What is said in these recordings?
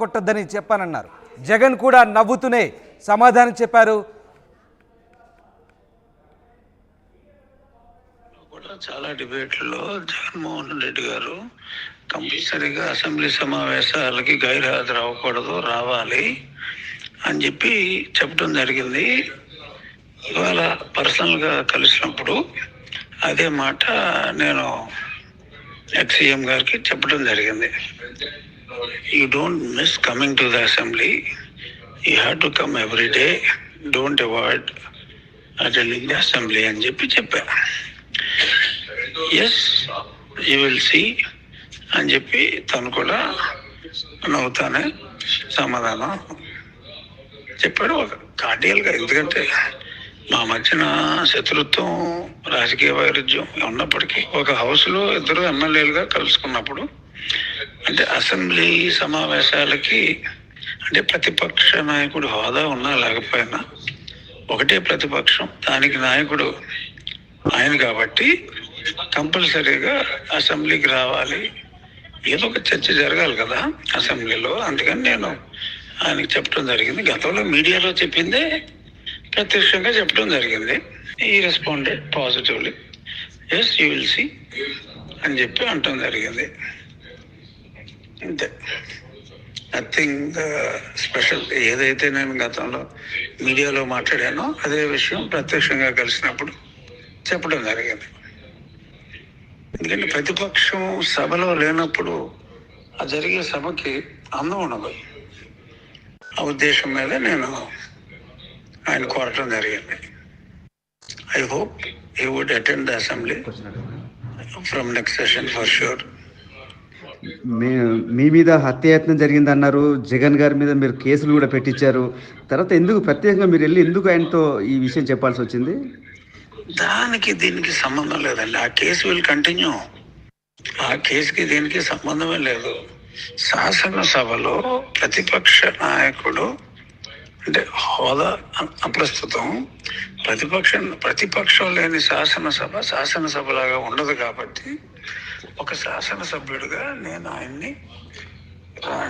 కొట్టొద్దని చెప్పానన్నారు. జగన్ కూడా నవ్వుతూనే సమాధానం చెప్పారు. చాలా డిబేట్లలో జగన్మోహన్ రెడ్డి గారు కంపల్సరీగా అసెంబ్లీ సమావేశాలకి గైర్హాజరు అవ్వకూడదు, రావాలి అని చెప్పి చెప్పడం జరిగింది. ఇవాళ పర్సనల్గా కలిసినప్పుడు అదే మాట నేను ఎక్స్-సీఎం గారికి చెప్పడం జరిగింది. You don't miss coming to the assembly, you have to come every day, don't avoid attending the assembly అని చెప్పా. ఎస్ యూ విల్ సీ అని చెప్పి తను కూడా నవ్వుతానే సమాధానం చెప్పాడు. ఒక కార్డియల్గా, ఎందుకంటే మా మధ్యన శత్రుత్వం, రాజకీయ వైరుధ్యం ఉన్నప్పటికీ ఒక హౌస్లో ఇద్దరు ఎమ్మెల్యేలుగా కలుసుకున్నప్పుడు, అంటే అసెంబ్లీ సమావేశాలకి అంటే ప్రతిపక్ష నాయకుడు హోదా ఉన్నా లేకపోయినా ఒకటే ప్రతిపక్షం, దానికి నాయకుడు ఆయన కాబట్టి కంపల్సరీగా అసెంబ్లీకి రావాలి, ఏదో ఒక చర్చ జరగాలి కదా అసెంబ్లీలో. అందుకని నేను ఆయనకి చెప్పడం జరిగింది. గతంలో మీడియాలో చెప్పిందే ప్రత్యక్షంగా చెప్పడం జరిగింది. ఈ responded positively, yes you will see అని చెప్పి అంటం జరిగింది. అంతే, నథింగ్ స్పెషల్. ఏదైతే నేను గతంలో మీడియాలో మాట్లాడానో అదే విషయం ప్రత్యక్షంగా కలిసినప్పుడు చెప్పడం జరిగింది. ఎందుకంటే ప్రతిపక్షం సభలో లేనప్పుడు ఆ జరిగే సభకి అందం ఉండదు. ఆ ఉద్దేశం మీద నేను ఆయన కోరటం జరిగింది. I hope he would attend the assembly from next session for sure. మీ మీద హత్యాయత్నం జరిగిందన్నారు. జగన్ గారి మీద మీరు కేసులు కూడా పెట్టించారు. తర్వాత ఎందుకు ప్రత్యేకంగా మీరు వెళ్ళి ఎందుకు ఆయనతో ఈ విషయం చెప్పాల్సి వచ్చింది? దానికి దీనికి సంబంధం లేదండి. ఆ కేసు విల్ కంటిన్యూ. ఆ కేసుకి దీనికి సంబంధమే లేదు. శాసనసభలో ప్రతిపక్ష నాయకుడు అంటే హోదా అప్రస్తుతం. ప్రతిపక్షం లేని శాసనసభలాగా ఉండదు కాబట్టి ఒక శాసనసభ్యుడిగా నేను ఆయన్ని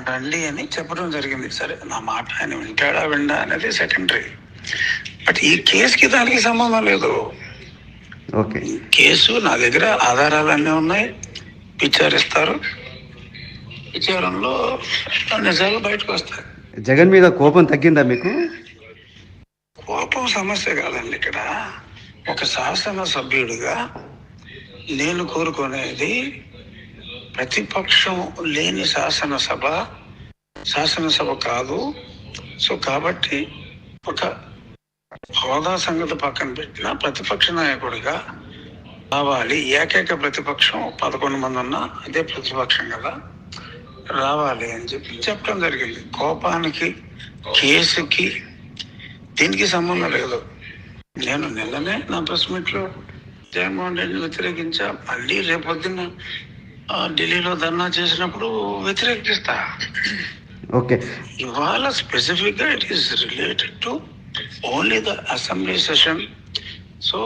రండి అని చెప్పడం జరిగింది. సరే, నా మాట ఆయన వింటాడా విండా అనేది సెకండరీ. బట్ ఈ కేసుకి దానికి సంబంధం లేదు. ఓకే, కేసు నా దగ్గర ఆధారాలన్నీ ఉన్నాయి, విచారిస్తారు. విచారంలో నిజాలు బయటకు వస్తాయి. జగన్ మీద కోపం తగ్గిందా మీకు? కోపం సమస్య కాదండి. ఇక్కడ ఒక శాసనసభ్యుడిగా నేను కోరుకునేది ప్రతిపక్షం లేని శాసనసభ కాదు. సో కాబట్టి ఒక హోదా సంగతి పక్కన పెట్టిన ప్రతిపక్ష నాయకుడిగా రావాలి. ఏకైక ప్రతిపక్షం 11 మంది ఉన్నా అదే ప్రతిపక్షం కదా, రావాలి అని చెప్పి చెప్పడం జరిగింది. కోపానికి, కేసుకి దీనికి సంబంధం లేదు. నేను నిన్ననే నా ప్రెస్ మీట్లో జగన్మోహన్ రెడ్డిని వ్యతిరేకించా. మళ్ళీ రేపొద్దున ఢిల్లీలో ధర్నా చేసినప్పుడు వ్యతిరేకిస్తా. ఓకే, ఇవాళ స్పెసిఫిక్ గా it is related to only the assembly session. So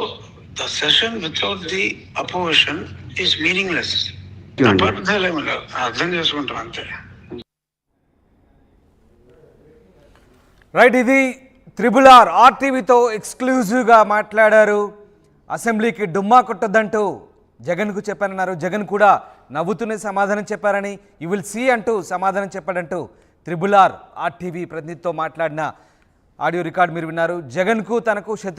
the session without the opposition is meaningless. అపార్థాలేమీ లేదు, అర్థం చేసుకుంటాం అంతే. రైట్, ఇది త్రిబుల్ ఆర్టీవీతో ఎక్స్క్లూజివ్గా మాట్లాడారు. అసెంబ్లీకి డుమ్మా కొట్టొద్దంటూ జగన్కు చెప్పానన్నారు. జగన్ కూడా నవ్వుతూనే సమాధానం చెప్పారని, యూ విల్ సీ అంటూ సమాధానం చెప్పాడంటూ త్రిబుల్ ఆర్టీవీ ప్రతినిధితో మాట్లాడిన ఆడియో రికార్డు మీరు విన్నారు. జగన్కు తనకు శత్రు